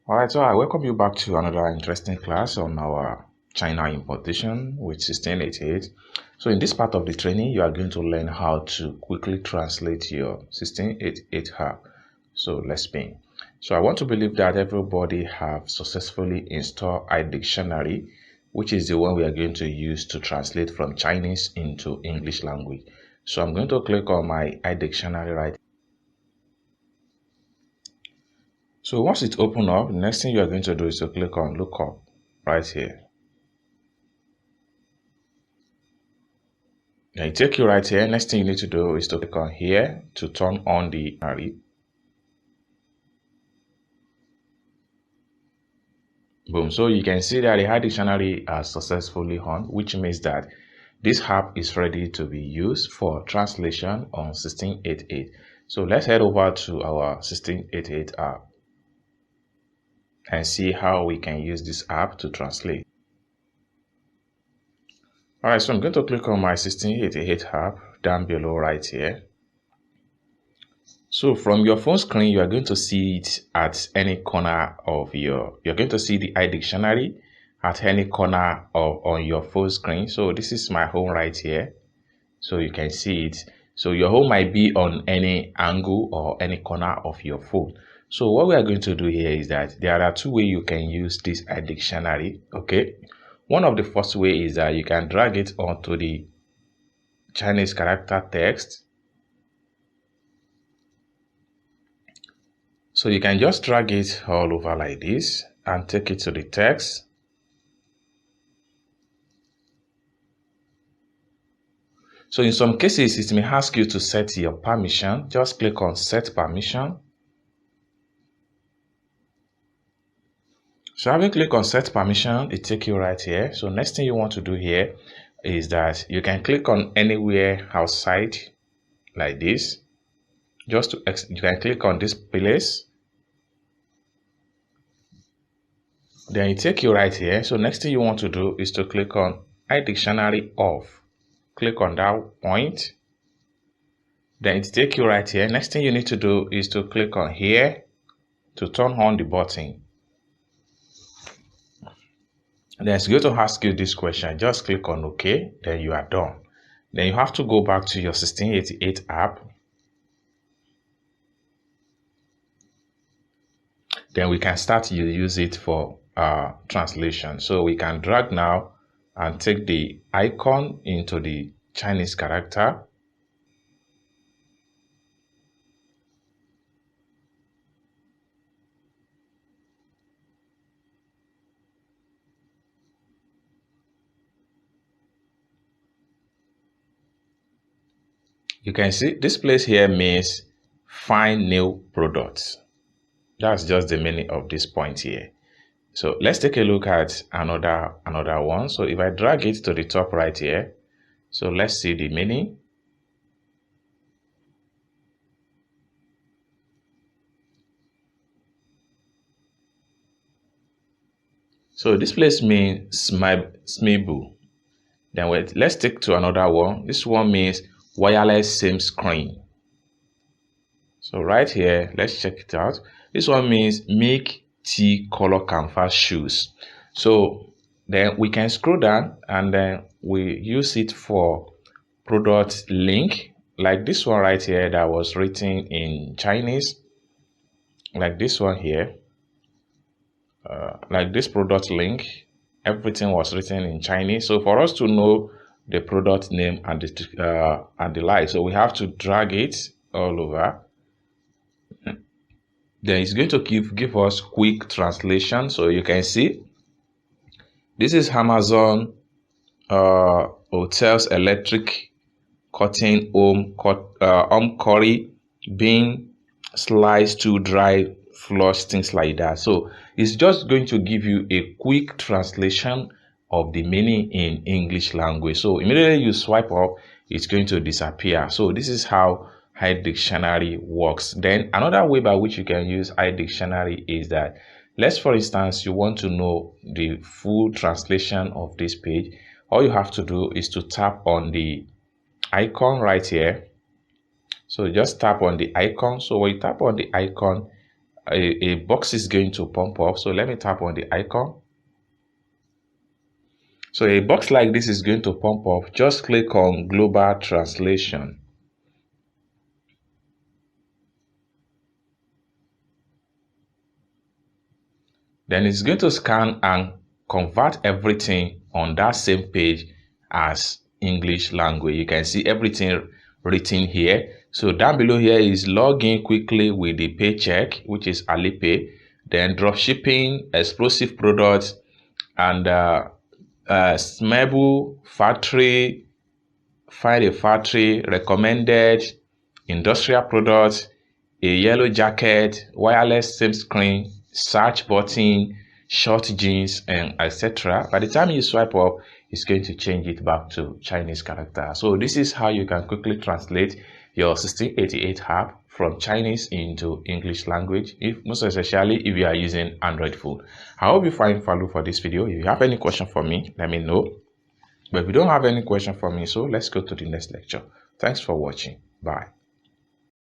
Alright, so I welcome you back to another interesting class on our China importation with 1688. So in this part of the training, you are going to learn how to quickly translate your 1688 HAP. So let's begin. So I want to believe that everybody have successfully installed iDictionary, which is the one we are going to use to translate from Chinese into English language. So I'm going to click on my iDictionary right. So once it opens up, the next thing you are going to do is to click on lookup right here. Then it take you right here. Next thing you need to do is to click on here to turn on the dictionary. Boom. So you can see that the iDictionary is successfully on, which means that this app is ready to be used for translation on 1688. So let's head over to our 1688 app and see how we can use this app to translate. Alright, so I'm going to click on my 1688 app down below right here. So from your phone screen, you are going to see it at any corner of you're going to see the iDictionary at any corner on your phone screen. So this is my home right here. So you can see it. So your home might be on any angle or any corner of your phone. So what we are going to do here is that there are two ways you can use this iDictionary. Okay. One of the first way is that you can drag it onto the Chinese character text. So you can just drag it all over like this and take it to the text. So in some cases, it may ask you to set your permission. Just click on set permission. So having clicked on set permission, it takes you right here. So next thing you want to do here is that you can click on anywhere outside like this. You can click on this place. Then it takes you right here. So next thing you want to do is to click on iDictionary off. Click on that point. Then it takes you right here. Next thing you need to do is to click on here to turn on the button. Then it's going to ask you this question. Just click on OK. Then you are done. Then you have to go back to your 1688 app. Then we can start to use it for translation. So we can drag now and take the icon into the Chinese character. You can see this place here means find new products. That's just the meaning of this point here. So let's take a look at another one. So if I drag it to the top right here, so let's see the meaning. So this place means Smibu. Then let's take to another one. This one means wireless same screen. So right here, let's check it out. This one means make tea color canvas shoes. So then we can scroll down and then we use it for product link, like this one right here that was written in Chinese, like this one here, like this product link, everything was written in Chinese. So for us to know the product name and the like, so we have to drag it all over. Then it's going to give us quick translation. So you can see this is Amazon hotels electric cotton home curry bean sliced to dry flush, things like that. So it's just going to give you a quick translation of the meaning in English language. So immediately you swipe up, it's going to disappear. So this is how iDictionary works. Then another way by which you can use iDictionary is that, let's for instance, you want to know the full translation of this page. All you have to do is to tap on the icon right here. So just tap on the icon. So when you tap on the icon, a box is going to pop up. So let me tap on the icon. So a box like this is going to pop up. Just click on Global Translation. Then it's going to scan and convert everything on that same page as English language. You can see everything written here. So down below here is log in quickly with the paycheck, which is Alipay. Then dropshipping, explosive products, and Smable factory, find a factory, recommended, industrial products, a yellow jacket, wireless SIM screen, search button, short jeans, and etc. By the time you swipe up, it's going to change it back to Chinese character. So this is how you can quickly translate your 1688 app from Chinese into English language, most especially if you are using Android phone. I hope you find value for this video. If you have any question for me, let me know. But if you don't have any question for me, so let's go to the next lecture. Thanks for watching. Bye.